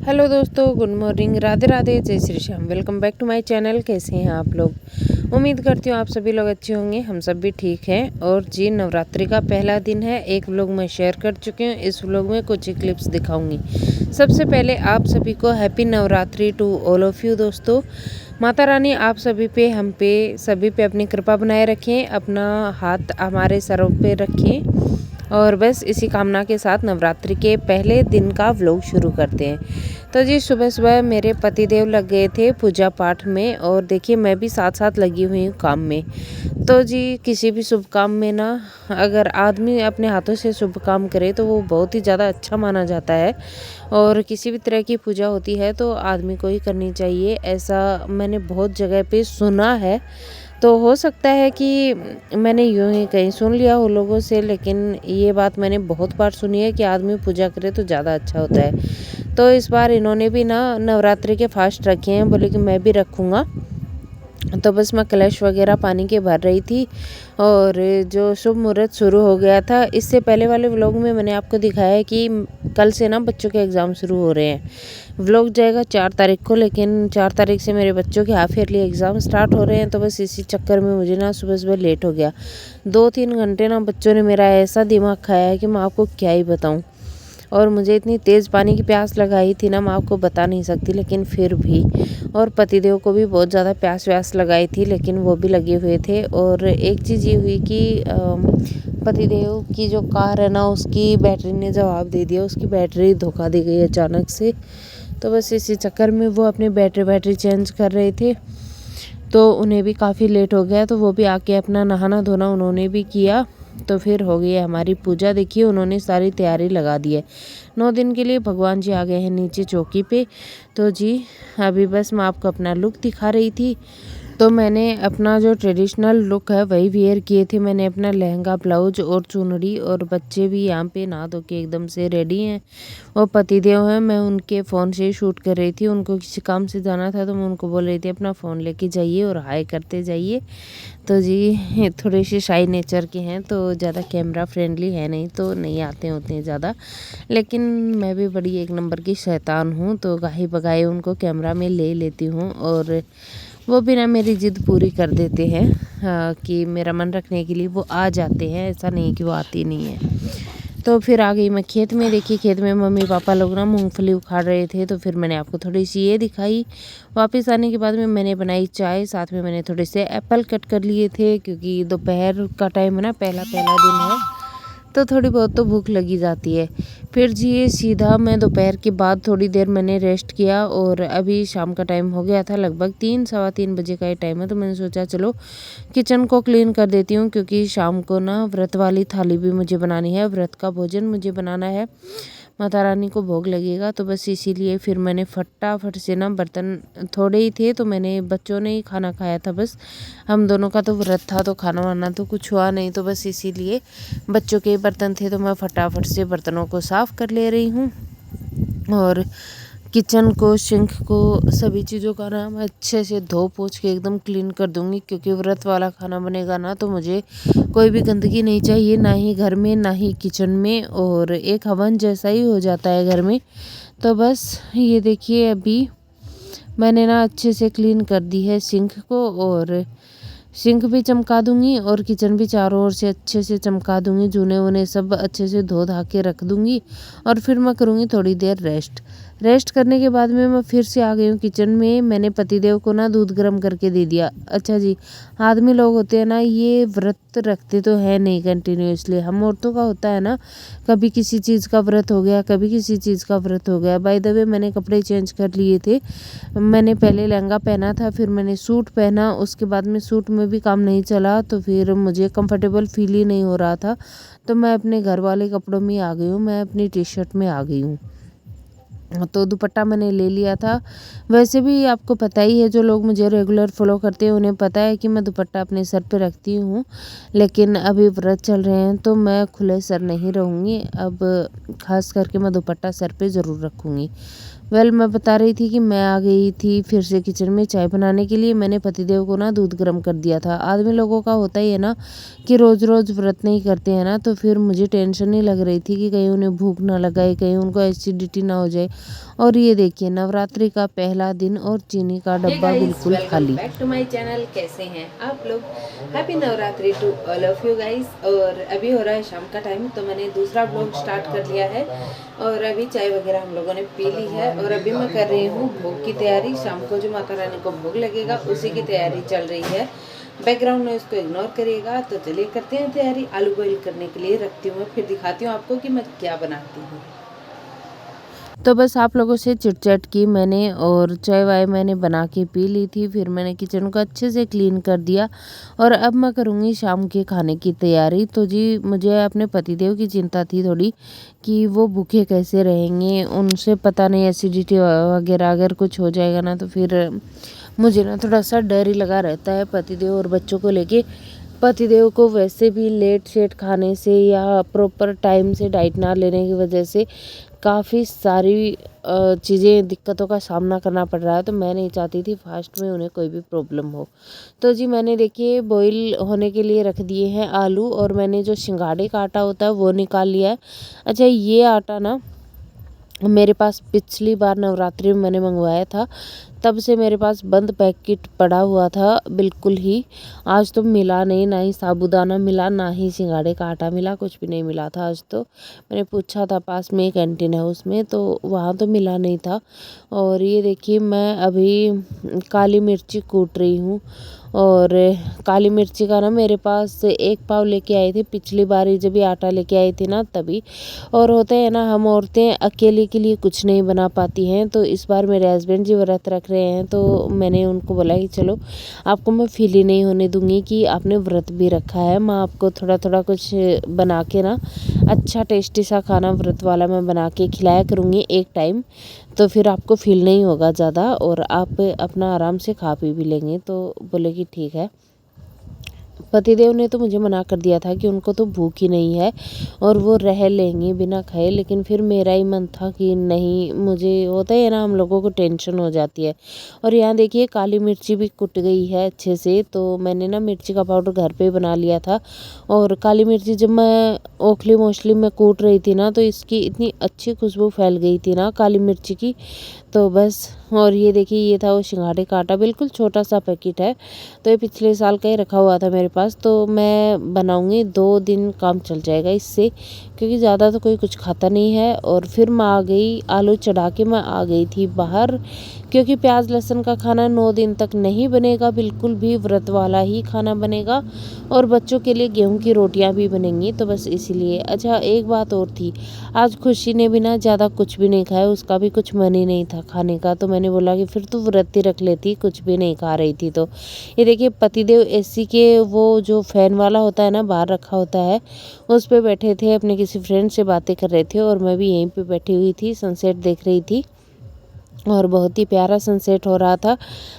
Hello दोस्तों, good morning, Radhe Radhe, जय Shri Shyam. Welcome back to my channel. कैसे हैं आप लोग? उम्मीद करती हूँ आप सभी लोग अच्छे होंगे। हम सब भी ठीक हैं। और जी, नवरात्रि का पहला दिन है। एक व्लॉग मैं शेयर कर चुकी हूँ। इस व्लॉग में कुछ ही क्लिप्स दिखाऊंगी। सबसे पहले आप सभी को happy Navratri to all of you दोस्तों। माता रानी आप सभी पे, हम पे, सभी पे अपनी कृपा बनाए रखें। अपना हाथ हमारे सरों पे रखें। और बस इसी कामना के साथ नवरात्रि के पहले दिन का व्लॉग शुरू करते हैं। तो जी, सुबह सुबह मेरे पतिदेव लग गए थे पूजा पाठ में। और देखिए, मैं भी साथ साथ लगी हुई हूँ काम में। तो जी, किसी भी शुभ काम में ना, अगर आदमी अपने हाथों से शुभ काम करे तो वो बहुत ही ज़्यादा अच्छा माना जाता है। और किसी भी तरह की पूजा होती है तो आदमी को ही करनी चाहिए, ऐसा मैंने बहुत जगह पे सुना है। तो हो सकता है कि मैंने यूँ ही कहीं सुन लिया हो लोगों से, लेकिन ये बात मैंने बहुत बार सुनी है कि आदमी पूजा करे तो ज़्यादा अच्छा होता है। तो इस बार इन्होंने भी ना नवरात्रि के फास्ट रखे हैं, बोले कि मैं भी रखूँगा। तो बस मैं कलश वगैरह पानी के भर रही थी। और जो शुभ मुहूर्त शुरू हो गया था, इससे पहले वाले व्लॉग में मैंने आपको दिखाया है कि कल से ना बच्चों के एग्ज़ाम शुरू हो रहे हैं। व्लॉग जाएगा 4 तारीख को, लेकिन 4 तारीख से मेरे बच्चों के हाफ ईयरली एग्ज़ाम स्टार्ट हो रहे हैं। तो बस इसी चक्कर में मुझे ना सुबह सुबह लेट हो गया। 2-3 घंटे ना बच्चों ने मेरा ऐसा दिमाग खाया है कि मैं आपको क्या ही बताऊँ। और मुझे इतनी तेज़ पानी की प्यास लगाई थी ना, मैं आपको बता नहीं सकती, लेकिन फिर भी। और पतिदेव को भी बहुत ज़्यादा प्यास व्यास लगाई थी, लेकिन वो भी लगे हुए थे। और एक चीज़ ये हुई कि पतिदेव की जो कार है ना, उसकी बैटरी ने जवाब दे दिया। उसकी बैटरी धोखा दी गई अचानक से। तो बस इसी चक्कर में वो अपनी बैटरी चेंज कर रहे थे। तो उन्हें भी काफ़ी लेट हो गया। तो वो भी आके अपना नहाना धोना उन्होंने भी किया। तो फिर हो गई है हमारी पूजा। देखिए, उन्होंने सारी तैयारी लगा दी है। 9 दिन के लिए भगवान जी आ गए हैं नीचे चौकी पे। तो जी, अभी बस मैं आपको अपना लुक दिखा रही थी। तो मैंने अपना जो ट्रेडिशनल लुक है वही वेयर किए थे। मैंने अपना लहंगा, ब्लाउज और चुनरी। और बच्चे भी यहाँ पे नहा धो के एकदम से रेडी हैं। और पतिदेव हैं, मैं उनके फ़ोन से ही शूट कर रही थी। उनको किसी काम से जाना था तो मैं उनको बोल रही थी अपना फ़ोन लेके जाइए और हाय करते जाइए। तो जी, थोड़े से शाई नेचर के हैं, तो ज़्यादा कैमरा फ्रेंडली है नहीं, तो नहीं आते होते हैं ज़्यादा। लेकिन मैं भी बड़ी एक नंबर की शैतान हूँ, तो गाही बगाए उनको कैमरा में ले लेती हूँ। और वो भी ना मेरी ज़िद पूरी कर देते हैं। कि मेरा मन रखने के लिए वो आ जाते हैं, ऐसा नहीं कि वो आती नहीं है। तो फिर आ गई मैं खेत में। देखिए, खेत में मम्मी पापा लोग ना मूंगफली उखाड़ रहे थे। तो फिर मैंने आपको थोड़ी सी ये दिखाई। वापस आने के बाद में मैंने बनाई चाय, साथ में मैंने थोड़े से एप्पल कट कर लिए थे, क्योंकि दोपहर का टाइम है ना, पहला पहला दिन है, तो थोड़ी बहुत तो भूख लगी जाती है। फिर जी, ये सीधा मैं दोपहर के बाद थोड़ी देर मैंने रेस्ट किया। और अभी शाम का टाइम हो गया था, लगभग 3 सवा 3 बजे का ये टाइम है। तो मैंने सोचा चलो किचन को क्लीन कर देती हूँ, क्योंकि शाम को ना व्रत वाली थाली भी मुझे बनानी है, व्रत का भोजन मुझे बनाना है, माता रानी को भोग लगेगा। तो बस इसीलिए फिर मैंने फटाफट से ना, बर्तन थोड़े ही थे तो मैंने, बच्चों ने ही खाना खाया था बस। हम दोनों का तो व्रत था, तो खाना वाना तो कुछ हुआ नहीं। तो बस इसीलिए बच्चों के बर्तन थे तो मैं फटाफट से बर्तनों को साफ़ कर ले रही हूँ। और किचन को, सिंक को, सभी चीज़ों का ना मैं अच्छे से धो पोंछ के एकदम क्लीन कर दूँगी, क्योंकि व्रत वाला खाना बनेगा ना, तो मुझे कोई भी गंदगी नहीं चाहिए, ना ही घर में ना ही किचन में। और एक हवन जैसा ही हो जाता है घर में। तो बस ये देखिए, अभी मैंने ना अच्छे से क्लीन कर दी है सिंक को। और सिंक भी चमका दूंगी और किचन भी चारों ओर से अच्छे से चमका दूंगी। जूने वूने सब अच्छे से धो धा के रख दूंगी। और फिर मैं करूँगी थोड़ी देर रेस्ट करने के बाद में मैं फिर से आ गई हूँ किचन में। मैंने पतिदेव को ना दूध गर्म करके दे दिया। अच्छा जी, आदमी लोग होते हैं ना, ये व्रत रखते तो है नहीं कंटिन्यूसली। हम औरतों का होता है ना, कभी किसी चीज़ का व्रत हो गया, कभी किसी चीज़ का व्रत हो गया। बाय द वे, मैंने कपड़े चेंज कर लिए थे। मैंने पहले लहंगा पहना था, फिर मैंने सूट पहना। उसके बाद में सूट में भी काम नहीं चला, तो फिर मुझे कंफर्टेबल फील ही नहीं हो रहा था। तो मैं अपने घर वाले कपड़ों में आ गई हूँ, मैं अपनी टी शर्ट में आ गई हूँ। तो दुपट्टा मैंने ले लिया था। वैसे भी आपको पता ही है, जो लोग मुझे रेगुलर फॉलो करते हैं उन्हें पता है कि मैं दुपट्टा अपने सर पे रखती हूँ। लेकिन अभी व्रत चल रहे हैं तो मैं खुले सर नहीं रहूँगी। अब खास करके मैं दुपट्टा सर पे ज़रूर रखूँगी। मैं बता रही थी कि मैं आ गई थी फिर से किचन में चाय बनाने के लिए। मैंने पतिदेव को ना दूध गर्म कर दिया था। आदमी लोगों का होता ही है ना कि रोज़ रोज़ व्रत नहीं करते हैं ना, तो फिर मुझे टेंशन नहीं लग रही थी कि कहीं उन्हें भूख ना लगाए, कहीं उनको एसिडिटी ना हो जाए। और ये देखिए नवरात्रि का पहला दिन और चीनी का डब्बा बिल्कुल खाली। Back to my channel. कैसे हैं आप लोग? Happy Navratri to all of you guys. और अभी हो रहा है शाम का टाइम, तो मैंने दूसरा ब्लॉग स्टार्ट कर लिया है और अभी चाय वगैरह हम लोगों ने पी ली है और अभी मैं कर रही हूँ भोग की तैयारी। शाम को जो माता रानी को भोग लगेगा उसी की तैयारी चल रही है। बैकग्राउंड में उसको इग्नोर करिएगा। तो चलिए करते हैं तैयारी। आलू बॉईल करने के लिए रखती हूँ, फिर दिखाती हूँ आपको कि मैं क्या बनाती हूँ। तो बस आप लोगों से चिट चैट की मैंने और चाय वाय मैंने बना के पी ली थी। फिर मैंने किचन को अच्छे से क्लीन कर दिया और अब मैं करूँगी शाम के खाने की तैयारी। तो जी मुझे अपने पतिदेव की चिंता थी थोड़ी कि वो भूखे कैसे रहेंगे, उनसे पता नहीं एसिडिटी वगैरह अगर कुछ हो जाएगा ना, तो फिर मुझे ना थोड़ा सा डर ही लगा रहता है पतिदेव और बच्चों को लेके। पतिदेव को वैसे भी लेट शेट खाने से या प्रॉपर टाइम से डाइट ना लेने की वजह से काफ़ी सारी चीज़ें दिक्कतों का सामना करना पड़ रहा है। तो मैं नहीं चाहती थी फास्ट में उन्हें कोई भी प्रॉब्लम हो। तो जी मैंने देखिए बॉईल होने के लिए रख दिए हैं आलू और मैंने जो सिंघाड़े का आटा होता है वो निकाल लिया है। अच्छा ये आटा ना मेरे पास पिछली बार नवरात्रि में मैंने मंगवाया था, तब से मेरे पास बंद पैकेट पड़ा हुआ था बिल्कुल ही। आज तो मिला नहीं, ना ही साबूदाना मिला, ना ही सिंघाड़े का आटा मिला, कुछ भी नहीं मिला था आज तो। मैंने पूछा था, पास में एक कैंटीन है उसमें, तो वहाँ तो मिला नहीं था। और ये देखिए मैं अभी काली मिर्ची कूट रही हूँ और काली मिर्ची का ना मेरे पास 1 पाव लेके आई थी पिछली बार ही जब ये आटा लेके आई थी ना तभी। और होता है ना हम औरतें अकेले के लिए कुछ नहीं बना पाती हैं, तो इस बार मेरे हस्बैंड जी व्रत रख रहे हैं तो मैंने उनको बोला कि चलो आपको मैं फील ही नहीं होने दूंगी कि आपने व्रत भी रखा है। मैं आपको थोड़ा थोड़ा कुछ बना के ना अच्छा टेस्टी सा खाना व्रत वाला मैं बना के खिलाया करूँगी एक टाइम, तो फिर आपको फील नहीं होगा ज़्यादा और आप अपना आराम से खा पी भी लेंगे। तो बोले कि ठीक है। पतिदेव ने तो मुझे मना कर दिया था कि उनको तो भूख ही नहीं है और वो रह लेंगे बिना खाए, लेकिन फिर मेरा ही मन था कि नहीं, मुझे होता है ना हम लोगों को टेंशन हो जाती है। और यहाँ देखिए काली मिर्ची भी कुट गई है अच्छे से, तो मैंने ना मिर्ची का पाउडर घर पे बना लिया था। और काली मिर्ची जब मैं ओखली मोस्टली में कूट रही थी ना, तो इसकी इतनी अच्छी खुशबू फैल गई थी ना काली मिर्ची की, तो बस। और ये देखिए ये था वो सिंघाड़े का आटा, बिल्कुल छोटा सा पैकेट है, तो ये पिछले साल का ही रखा हुआ था मेरे पास। तो मैं बनाऊंगी 2 दिन काम चल जाएगा इससे, क्योंकि ज़्यादा तो कोई कुछ खाता नहीं है। और फिर मैं आ गई, आलू चढ़ा के मैं आ गई थी बाहर, क्योंकि प्याज लहसुन का खाना 9 दिन तक नहीं बनेगा, बिल्कुल भी व्रत वाला ही खाना बनेगा और बच्चों के लिए गेहूं की रोटियां भी बनेंगी, तो बस इसीलिए। अच्छा एक बात और थी, आज खुशी ने भी ना ज़्यादा कुछ भी नहीं खाया, उसका भी कुछ मन ही नहीं था खाने का, तो मैंने बोला कि फिर तू व्रत ही रख लेती, कुछ भी नहीं खा रही थी। तो ये देखिए पतिदेव एसी के वो जो फैन वाला होता है ना बाहर रखा होता है, उस पे बैठे थे, अपने किसी फ्रेंड से बातें कर रहे थे और मैं भी यहीं पे बैठी हुई थी, सनसेट देख रही थी और बहुत ही प्यारा सनसेट हो रहा था।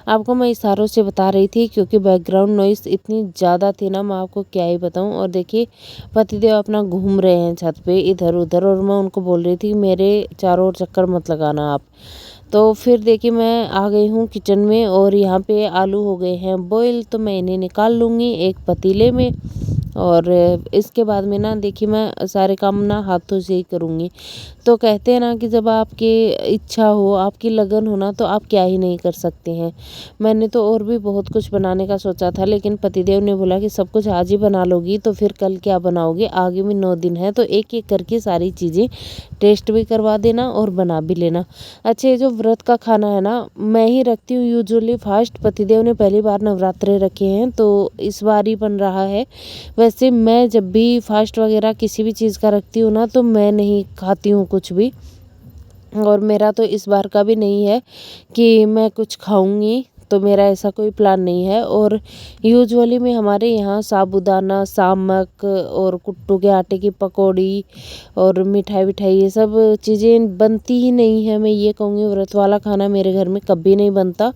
आपको मैं इशारों से बता रही थी क्योंकि बैकग्राउंड नॉइस इतनी ज़्यादा थी ना, मैं आपको क्या ही बताऊं। और देखिए पतिदेव अपना घूम रहे हैं छत पे इधर उधर, और मैं उनको बोल रही थी मेरे चारों ओर चक्कर मत लगाना आप। तो फिर देखिए मैं आ गई हूँ किचन में और यहाँ पे आलू हो गए हैं बॉईल, तो मैं इन्हें निकाल लूँगी एक पतीले में। और इसके बाद में ना देखिए मैं सारे काम ना हाथों से ही करूँगी। तो कहते हैं ना कि जब आपकी इच्छा हो, आपकी लगन हो ना, तो आप क्या ही नहीं कर सकते हैं। मैंने तो और भी बहुत कुछ बनाने का सोचा था, लेकिन पतिदेव ने बोला कि सब कुछ आज ही बना लोगी तो फिर कल क्या बनाओगे, आगे में 9 दिन है, तो एक एक करके सारी चीज़ें टेस्ट भी करवा देना और बना भी लेना। अच्छा ये जो व्रत का खाना है ना, मैं ही रखती हूँ यूजुअली फास्ट, पतिदेव ने पहली बार नवरात्रे रखे हैं तो इस बार ही बन रहा है। वैसे मैं जब भी फास्ट वगैरह किसी भी चीज़ का रखती हूँ ना, तो मैं नहीं खाती हूँ कुछ भी, और मेरा तो इस बार का भी नहीं है कि मैं कुछ खाऊंगी, तो मेरा ऐसा कोई प्लान नहीं है। और यूजुअली में हमारे यहाँ साबूदाना, सामक और कुट्टू के आटे की पकौड़ी और मिठाई विठाई ये सब चीज़ें बनती ही नहीं है। मैं ये कहूँगी व्रत वाला खाना मेरे घर में कभी नहीं बनता।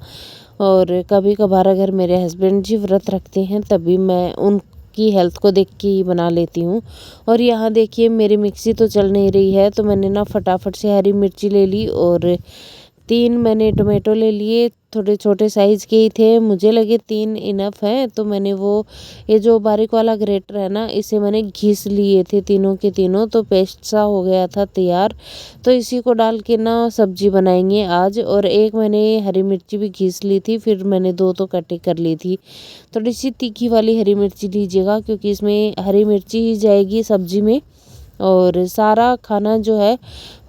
और कभी कभार अगर मेरे हस्बैंड जी व्रत रखते हैं तभी मैं उनकी हेल्थ को देख के ही बना लेती हूँ। और यहाँ देखिए मेरी मिक्सी तो चल नहीं रही है, तो मैंने ना फटाफट से हरी मिर्ची ले ली और 3 मैंने टोमेटो ले लिए, थोड़े छोटे साइज़ के ही थे, मुझे लगे 3 इनफ हैं, तो मैंने वो ये जो बारीक वाला ग्रेटर है ना, इसे मैंने घिस लिए थे तीनों के तीनों, तो पेस्ट सा हो गया था तैयार। तो इसी को डाल के ना सब्जी बनाएंगे आज। और एक मैंने हरी मिर्ची भी घिस ली थी, फिर मैंने 2 तो कटे कर ली थी। थोड़ी सी तीखी वाली हरी मिर्ची लीजिएगा, क्योंकि इसमें हरी मिर्ची ही जाएगी सब्जी में। और सारा खाना जो है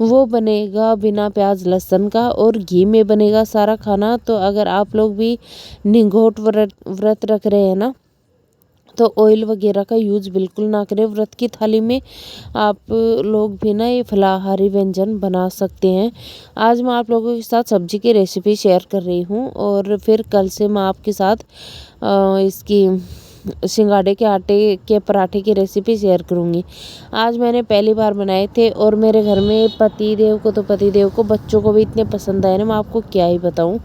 वो बनेगा बिना प्याज लहसुन का, और घी में बनेगा सारा खाना। तो अगर आप लोग भी निंगोट व्रत रख रहे हैं ना, तो ऑयल वगैरह का यूज़ बिल्कुल ना करें व्रत की थाली में। आप लोग भी ना ये फलाहारी व्यंजन बना सकते हैं। आज मैं आप लोगों के साथ सब्जी की रेसिपी शेयर कर रही हूँ, और फिर कल से मैं आपके साथ इसकी सिंगाड़े के आटे के पराठे की रेसिपी शेयर करूँगी। आज मैंने पहली बार बनाए थे, और मेरे घर में पतिदेव को बच्चों को भी इतने पसंद आए ना, मैं आपको क्या ही बताऊँ।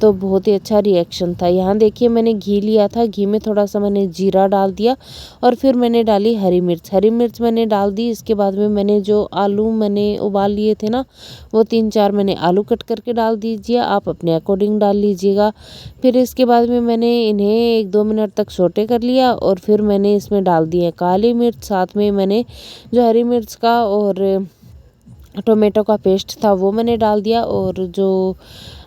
तो बहुत ही अच्छा रिएक्शन था। यहाँ देखिए मैंने घी लिया था, घी में थोड़ा सा मैंने जीरा डाल दिया, और फिर मैंने डाली हरी मिर्च मैंने डाल दी। इसके बाद में मैंने जो आलू मैंने उबाल लिए थे ना, वो 3-4 मैंने आलू कट करके डाल दीजिए, आप अपने अकॉर्डिंग डाल लीजिएगा। फिर इसके बाद में मैंने इन्हें 1-2 मिनट तक सौटे कर लिया, और फिर मैंने इसमें डाल दिए काली मिर्च, साथ में मैंने जो हरी मिर्च का और टोमेटो का पेस्ट था वो मैंने डाल दिया, और जो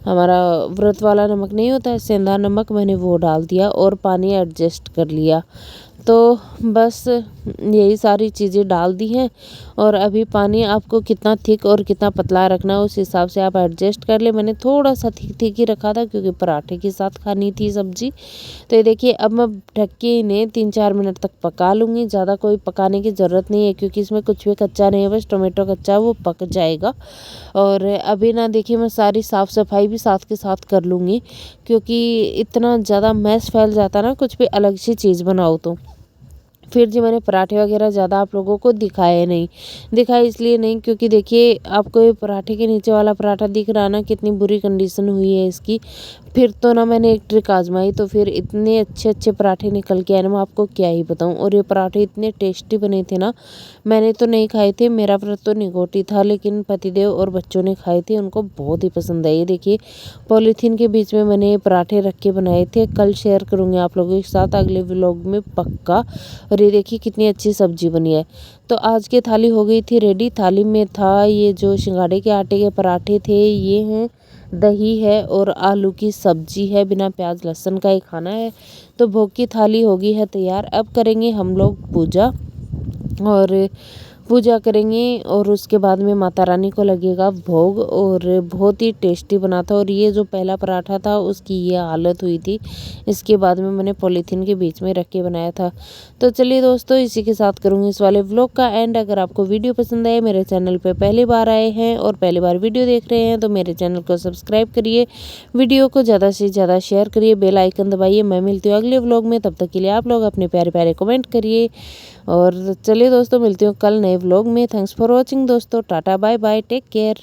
हमारा व्रत वाला नमक नहीं होता है, सेंधा नमक, मैंने वो डाल दिया, और पानी एडजस्ट कर लिया। तो बस यही सारी चीज़ें डाल दी हैं। और अभी पानी आपको कितना थिक और कितना पतला रखना है उस हिसाब से आप एडजस्ट कर ले। मैंने थोड़ा सा थिक ही रखा था, क्योंकि पराठे के साथ खानी थी सब्जी। तो ये देखिए अब मैं ढक के इन्हें 3-4 मिनट तक पका लूँगी। ज़्यादा कोई पकाने की ज़रूरत नहीं है, क्योंकि इसमें कुछ भी कच्चा नहीं है, बस टोमेटो कच्चा वो पक जाएगा। और अभी ना देखिए मैं सारी साफ़ सफाई भी साथ के साथ कर लूँगी, क्योंकि इतना ज़्यादा मैस फैल जाता ना कुछ भी अलग सी चीज़ बनाओ तो। फिर जी मैंने पराठे वगैरह ज़्यादा आप लोगों को दिखाए इसलिए नहीं, क्योंकि देखिए आपको ये पराठे के नीचे वाला पराठा दिख रहा ना, कितनी बुरी कंडीशन हुई है इसकी। फिर तो ना मैंने एक ट्रिक आजमाई, तो फिर इतने अच्छे पराठे निकल के आए ना, मैं आपको क्या ही बताऊं। और ये पराठे इतने टेस्टी बने थे ना, मैंने तो नहीं खाए थे, मेरा व्रत तो निगोटी था, लेकिन पतिदेव और बच्चों ने खाए थे, उनको बहुत ही पसंद आए। देखिए पॉलीथीन के बीच में मैंने ये पराठे रख के बनाए थे, कल शेयर करूँगी आप लोगों के साथ अगले व्लॉग में पक्का। और ये देखिए कितनी अच्छी सब्जी बनी है। तो आज की थाली हो गई थी रेडी। थाली में था ये जो सिंगाड़े के आटे के पराठे थे, ये हैं, दही है, और आलू की सब्जी है, बिना प्याज लहसुन का ही खाना है। तो भोग की थाली होगी है तैयार। अब करेंगे हम लोग पूजा, और पूजा करेंगे, और उसके बाद में माता रानी को लगेगा भोग। और बहुत ही टेस्टी बना था। और ये जो पहला पराठा था उसकी ये हालत हुई थी, इसके बाद में मैंने पॉलीथीन के बीच में रख के बनाया था। तो चलिए दोस्तों, इसी के साथ करूँगी इस वाले व्लॉग का एंड। अगर आपको वीडियो पसंद आए, मेरे चैनल पे पहली बार आए हैं और पहली बार वीडियो देख रहे हैं, तो मेरे चैनल को सब्सक्राइब करिए, वीडियो को ज़्यादा से ज़्यादा शेयर करिए, बेल आइकन दबाइए। मैं मिलती हूँ अगले व्लॉग में, तब तक के लिए आप लोग अपने प्यारे प्यारे कमेंट करिए। और चलिए दोस्तों, मिलती हूँ कल नए व्लॉग में। थैंक्स फॉर वॉचिंग दोस्तों, tata bye bye, take care.